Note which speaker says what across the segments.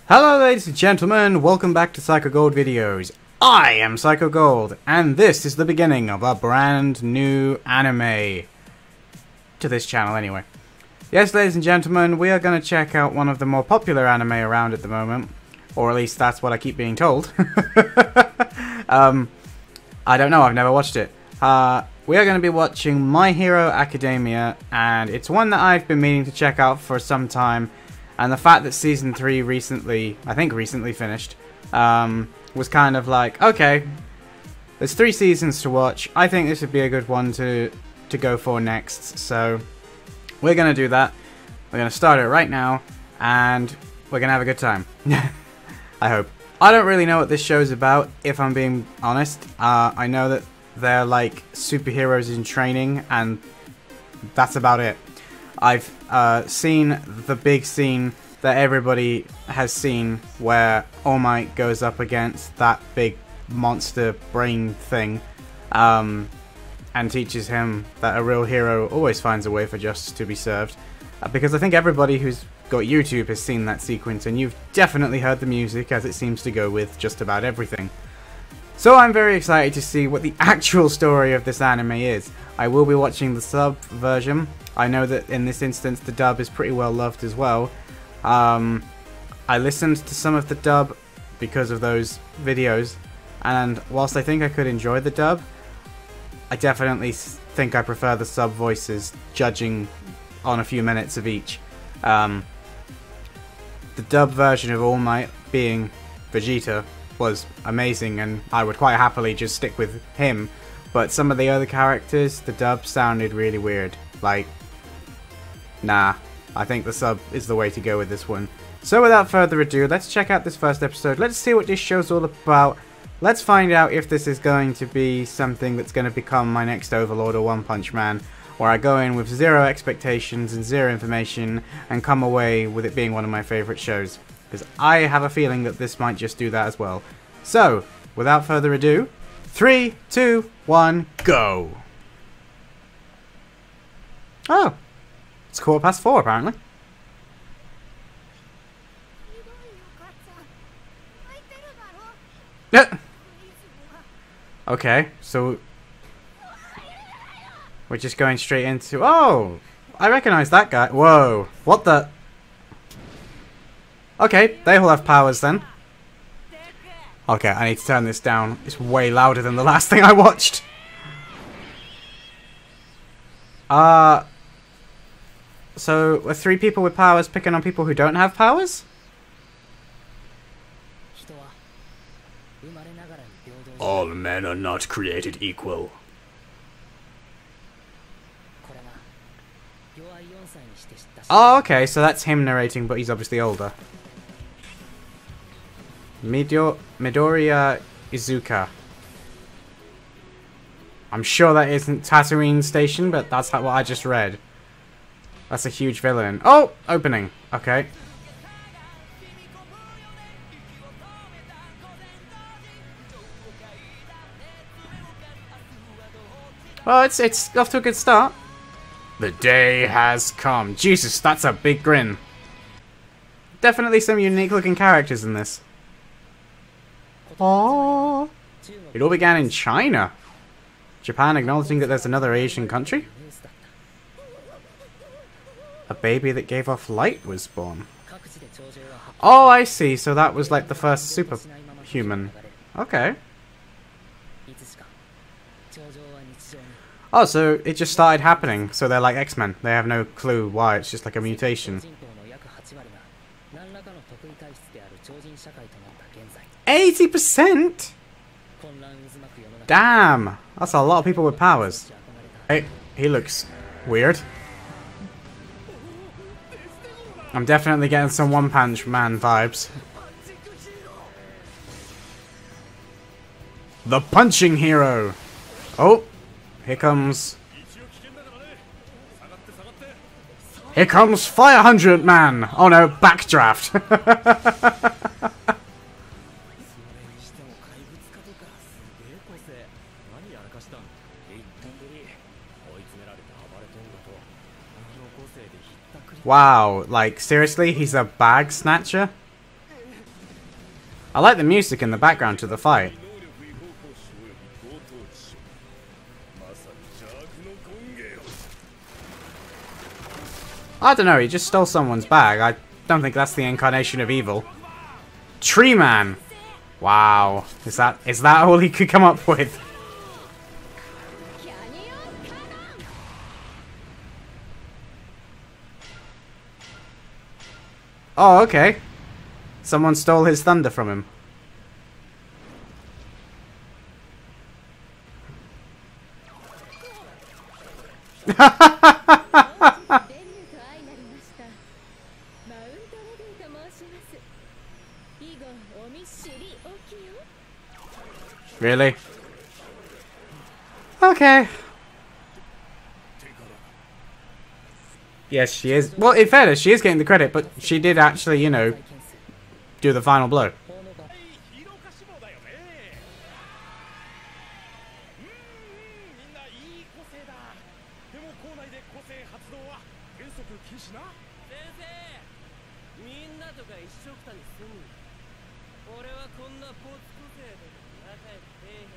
Speaker 1: Hello ladies and gentlemen, welcome back to Psycho Gold Videos. I am Psycho Gold, and this is the beginning of a brand new anime. To this channel anyway. Yes ladies and gentlemen, we are going to check out one of the more popular anime around at the moment. Or at least that's what I keep being told. I don't know, I've never watched it. We are going to be watching My Hero Academia, and it's one that I've been meaning to check out for some time. And the fact that Season 3 recently finished, was kind of like, okay, there's 3 seasons to watch. I think this would be a good one to go for next. So we're going to do that. We're going to start it right now, and we're going to have a good time. I hope. I don't really know what this show's about, if I'm being honest. I know that they're like superheroes in training, and that's about it. I've seen the big scene that everybody has seen where All Might goes up against that big monster brain thing and teaches him that a real hero always finds a way for justice to be served. Because I think everybody who's got YouTube has seen that sequence, and you've definitely heard the music, as it seems to go with just about everything. So I'm very excited to see what the actual story of this anime is. I will be watching the sub version. I know that in this instance the dub is pretty well loved as well. I listened to some of the dub because of those videos, and whilst I think I could enjoy the dub, I definitely think I prefer the sub voices, judging on a few minutes of each. The dub version of All Might being Vegeta was amazing, and I would quite happily just stick with him, but some of the other characters, the dub sounded really weird. Like, nah, I think the sub is the way to go with this one. So without further ado, let's check out this first episode. Let's see what this show's all about. Let's find out if this is going to be something that's going to become my next Overlord or One Punch Man, where I go in with 0 expectations and 0 information and come away with it being one of my favourite shows. Because I have a feeling that this might just do that as well. So, without further ado, 3, 2, 1, go! Oh, it's 4:15 apparently. Okay, so we're just going straight into... Oh! I recognise that guy. Whoa, what the... Okay, they all have powers then. Okay, I need to turn this down. It's way louder than the last thing I watched. So, are 3 people with powers picking on people who don't have powers? All men are not created equal. Oh, okay, so that's him narrating, but he's obviously older. Midoriya Izuka. I'm sure that isn't Tatooine Station, but that's what I just read. That's a huge villain. Oh! Opening. Okay. Well, it's off to a good start. The day has come. Jesus, that's a big grin. Definitely some unique looking characters in this. Aww. It all began in China. Japan acknowledging that there's another Asian country? A baby that gave off light was born. Oh, I see. So that was like the first superhuman. Okay. Oh, so it just started happening. So they're like X-Men. They have no clue why. It's just like a mutation. 80%? Damn! That's a lot of people with powers. Hey, he looks weird. I'm definitely getting some One Punch Man vibes. The punching hero! Oh, here comes... Here comes Fire Hydrant Man! Oh no, backdraft! Wow, like seriously, he's a bag snatcher? I like the music in the background to the fight. I don't know, he just stole someone's bag. I don't think that's the incarnation of evil. Tree Man! Wow. Is that all he could come up with? Oh, okay. Someone stole his thunder from him. Really? Okay. Yes, she is. Well, in fairness, she is getting the credit, but she did actually, you know, do the final blow.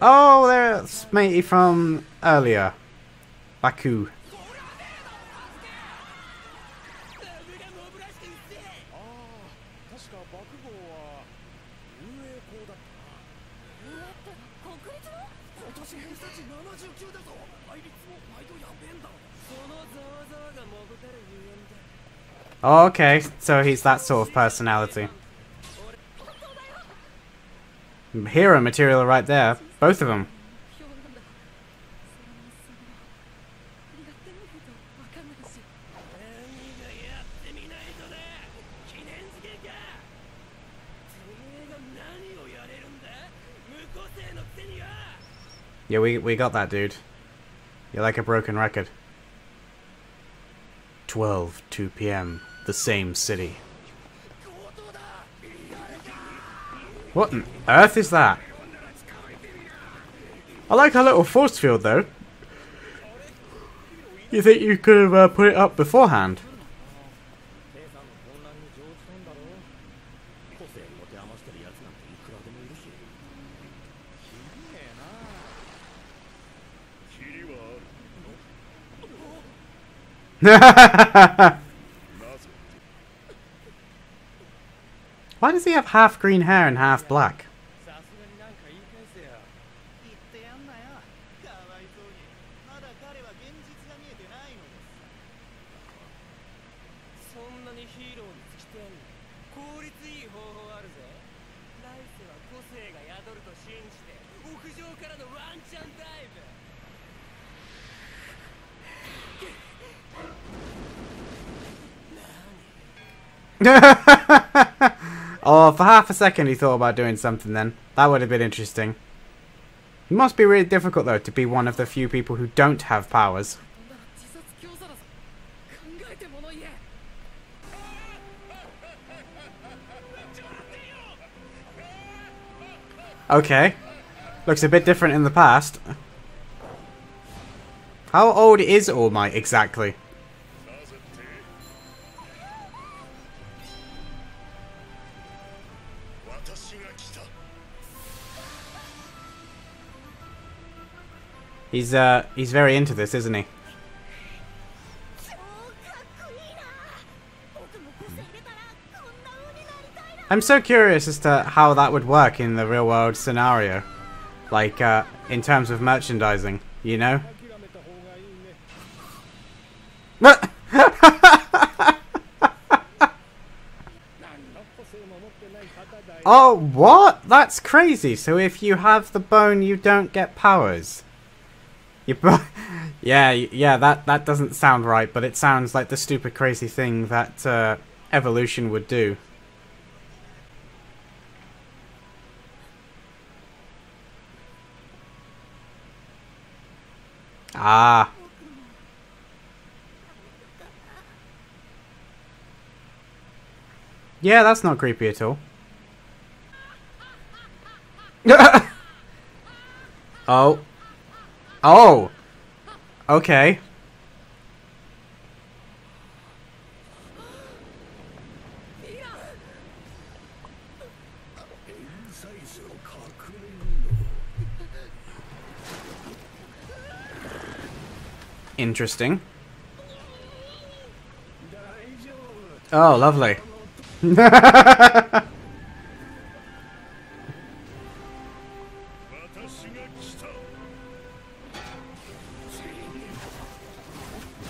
Speaker 1: Oh, there's matey from earlier. Baku. Oh, okay, so he's that sort of personality. Hero material right there. Both of them. Yeah, we got that, dude. You're like a broken record. 2 p.m. The same city. What on earth is that? I like our little force field, though. You think you could have put it up beforehand? Why does he have half green hair and half black? Oh, for half a second he thought about doing something then. That would have been interesting. It must be really difficult though to be one of the few people who don't have powers. Okay. Looks a bit different in the past. How old is All Might exactly? He's very into this, isn't he? I'm so curious as to how that would work in the real world scenario. Like, in terms of merchandising, you know? Oh, what? That's crazy. So if you have the bone, you don't get powers. Yeah, that doesn't sound right, but it sounds like the stupid crazy thing that evolution would do. Ah. Yeah, that's not creepy at all. Oh. Oh! Okay. Interesting. Oh, lovely.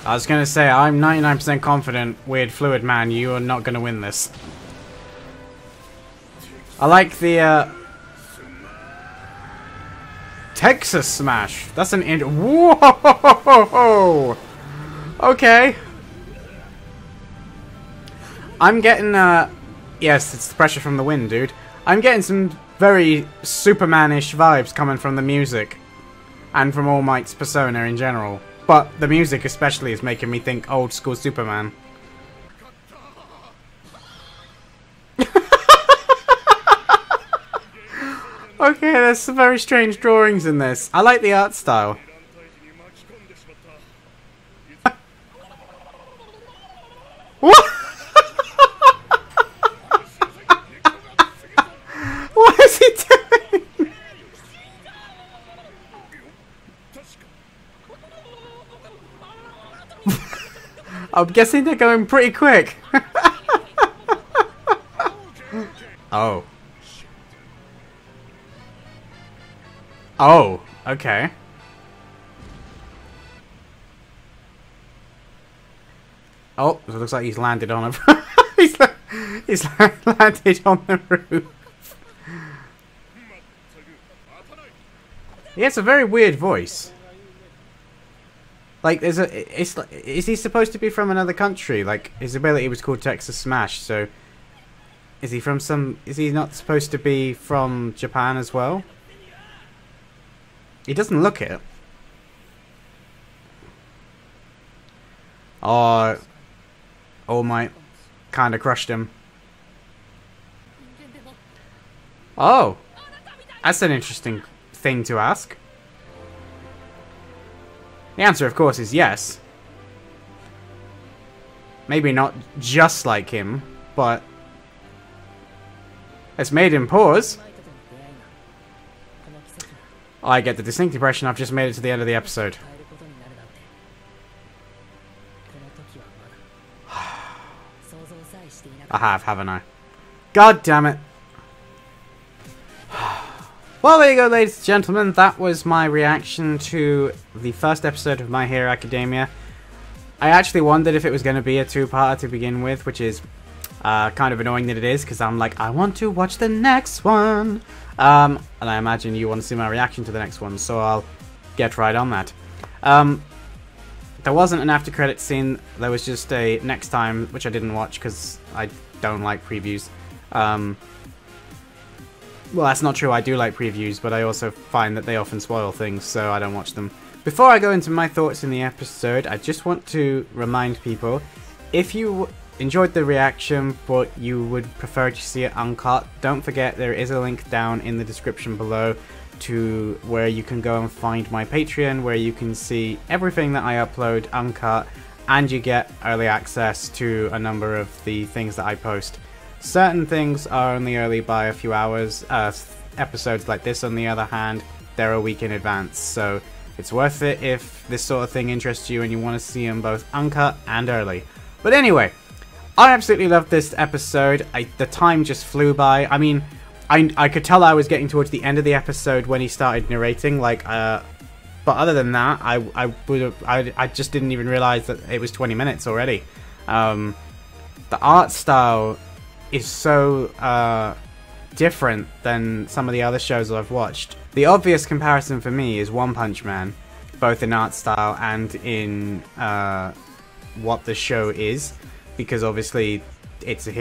Speaker 1: I was gonna say, I'm 99% confident, Weird Fluid Man, you are not gonna win this. I like the, Texas Smash. That's an whoa! Okay. I'm getting, yes, it's the pressure from the wind, dude. I'm getting some very Superman-ish vibes coming from the music. And from All Might's persona in general. But the music especially is making me think old school Superman. Okay, there's some very strange drawings in this. I like the art style. What? What is he doing? I'm guessing they're going pretty quick. Oh. Oh, okay. Oh, it looks like he's landed on a... he's landed on the roof. He has a very weird voice. Like, there's a... is he supposed to be from another country? Like, his ability was called Texas Smash, so... Is he from some... Is he not supposed to be from Japan as well? He doesn't look it. Oh... All Might kind of crushed him. Oh! That's an interesting thing to ask. The answer, of course, is yes. Maybe not just like him, but... It's made him pause. I get the distinct impression I've just made it to the end of the episode. I have, haven't I? God damn it. Well, there you go, ladies and gentlemen. That was my reaction to the first episode of My Hero Academia. I actually wondered if it was going to be a two-parter to begin with, which is kind of annoying that it is, because I'm like, I want to watch the next one. And I imagine you want to see my reaction to the next one, so I'll get right on that. There wasn't an after credit scene, there was just a next time, which I didn't watch because I don't like previews. Well, that's not true, I do like previews, but I also find that they often spoil things, so I don't watch them. Before I go into my thoughts in the episode, I just want to remind people, if you enjoyed the reaction but you would prefer to see it uncut, don't forget there is a link down in the description below to where you can go and find my Patreon, where you can see everything that I upload uncut, and you get early access to a number of the things that I post. Certain things are only early by a few hours. Episodes like this, on the other hand, they're a week in advance, so it's worth it if this sort of thing interests you and you want to see them both uncut and early. But anyway, I absolutely loved this episode. The time just flew by. I mean, I could tell I was getting towards the end of the episode when he started narrating, like, but other than that, I just didn't even realize that it was 20 minutes already. The art style is so different than some of the other shows that I've watched. The obvious comparison for me is One Punch Man, both in art style and in what the show is, because obviously it's a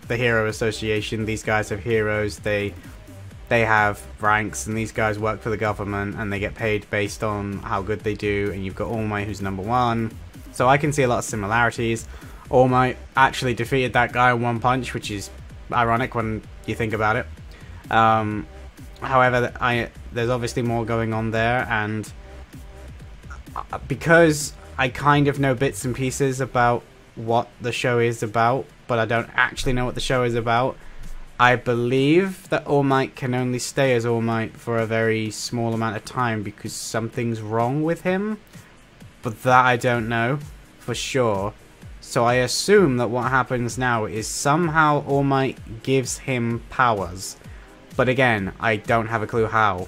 Speaker 1: the Hero Association. These guys have heroes, they have ranks, and these guys work for the government and they get paid based on how good they do, and you've got All Might, who's #1, so I can see a lot of similarities. All Might actually defeated that guy in one punch, which is ironic when you think about it. However, there's obviously more going on there, and because I kind of know bits and pieces about what the show is about, but I don't actually know what the show is about, I believe that All Might can only stay as All Might for a very small amount of time because something's wrong with him. But that I don't know for sure. So I assume that what happens now is somehow All Might gives him powers. But again, I don't have a clue how.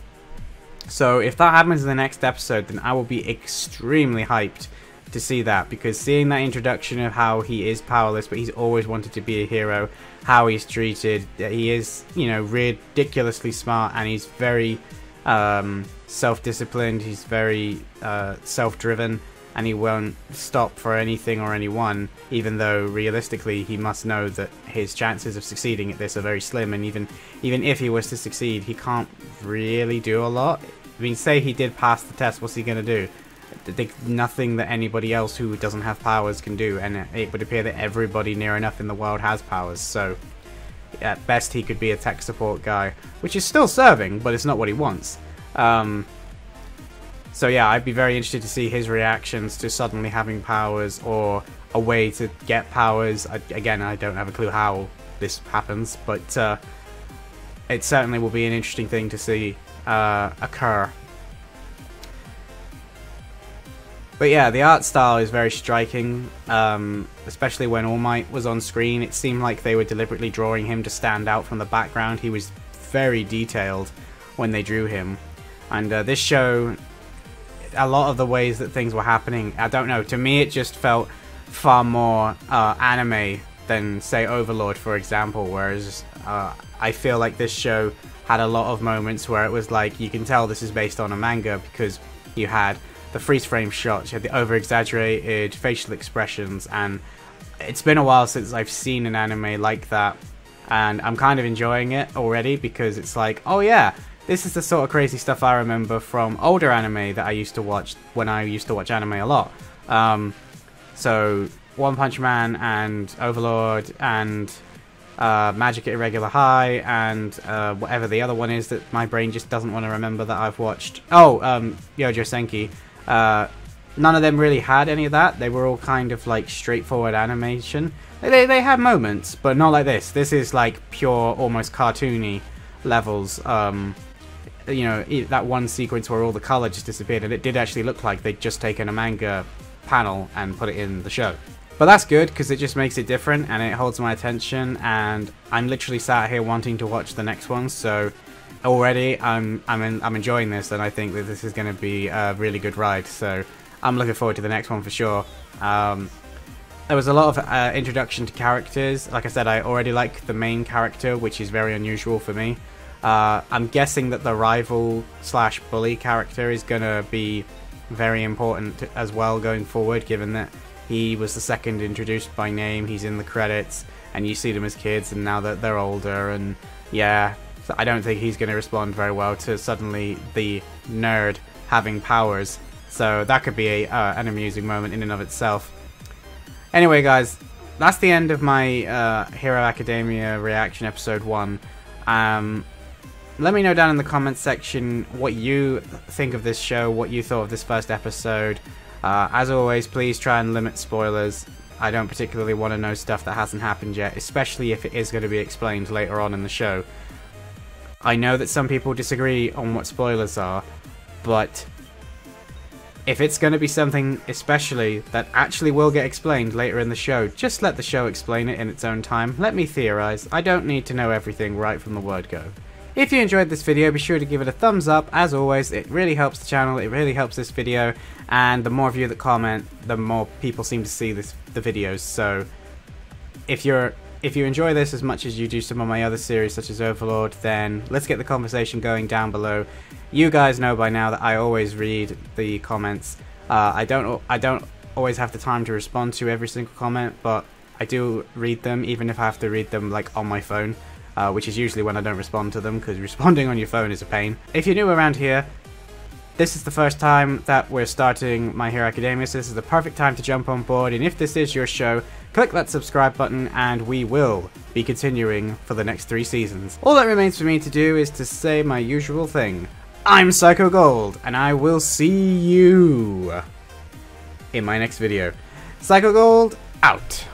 Speaker 1: So if that happens in the next episode, then I will be extremely hyped to see that, because seeing that introduction of how he is powerless but he's always wanted to be a hero, how he's treated, he is, you know, ridiculously smart, and he's very self-disciplined, he's very self-driven, and he won't stop for anything or anyone, even though realistically he must know that his chances of succeeding at this are very slim, and even if he was to succeed, he can't really do a lot. I mean, say he did pass the test, what's he going to do? Nothing that anybody else who doesn't have powers can do, and it would appear that everybody near enough in the world has powers, so at best he could be a tech support guy, which is still serving, but it's not what he wants. So yeah, I'd be very interested to see his reactions to suddenly having powers, or a way to get powers. Again, I don't have a clue how this happens, but it certainly will be an interesting thing to see occur. But yeah, the art style is very striking, especially when All Might was on screen. It seemed like they were deliberately drawing him to stand out from the background. He was very detailed when they drew him. And this show, a lot of the ways that things were happening, I don't know, to me it just felt far more anime than, say, Overlord, for example, whereas I feel like this show had a lot of moments where it was like, you can tell this is based on a manga, because you had the freeze frame shots, you had the over-exaggerated facial expressions, and it's been a while since I've seen an anime like that, and I'm kind of enjoying it already, because it's like, oh yeah, this is the sort of crazy stuff I remember from older anime that I used to watch when I used to watch anime a lot. So One Punch Man and Overlord and Magic at Irregular High and whatever the other one is that my brain just doesn't want to remember that I've watched. Oh, Yojo Senki. None of them really had any of that. They were all kind of like straightforward animation. They had moments, but not like this. This is like pure, almost cartoony levels. You know, that one sequence where all the color just disappeared, and it did actually look like they'd just taken a manga panel and put it in the show. But that's good, because it just makes it different and it holds my attention, and I'm literally sat here wanting to watch the next one. So already I'm enjoying this, and I think that this is going to be a really good ride. So I'm looking forward to the next one for sure. There was a lot of introduction to characters. Like I said, I already like the main character, which is very unusual for me. I'm guessing that the rival slash bully character is going to be very important as well going forward, given that he was the second introduced by name, he's in the credits, and you see them as kids, and now that they're older, and yeah, I don't think he's going to respond very well to suddenly the nerd having powers. So that could be an amusing moment in and of itself. Anyway guys, that's the end of my Hero Academia reaction episode 1. Let me know down in the comments section what you think of this show, what you thought of this first episode. As always, please try and limit spoilers. I don't particularly want to know stuff that hasn't happened yet, especially if it is going to be explained later on in the show. I know that some people disagree on what spoilers are, but if it's going to be something especially that actually will get explained later in the show, just let the show explain it in its own time. Let me theorize. I don't need to know everything right from the word go. If you enjoyed this video, be sure to give it a thumbs up. As always, it really helps the channel, it really helps this video, and the more of you that comment, the more people seem to see the videos. So if you enjoy this as much as you do some of my other series such as Overlord, then let's get the conversation going down below. You guys know by now that I always read the comments. I don't always have the time to respond to every single comment, but I do read them, even if I have to read them like on my phone. Which is usually when I don't respond to them, because responding on your phone is a pain. If you're new around here, this is the first time that we're starting My Hero Academia, so this is the perfect time to jump on board, and if this is your show, click that subscribe button and we will be continuing for the next 3 seasons. All that remains for me to do is to say my usual thing. I'm Psycho Gold, and I will see you in my next video. Psycho Gold, out.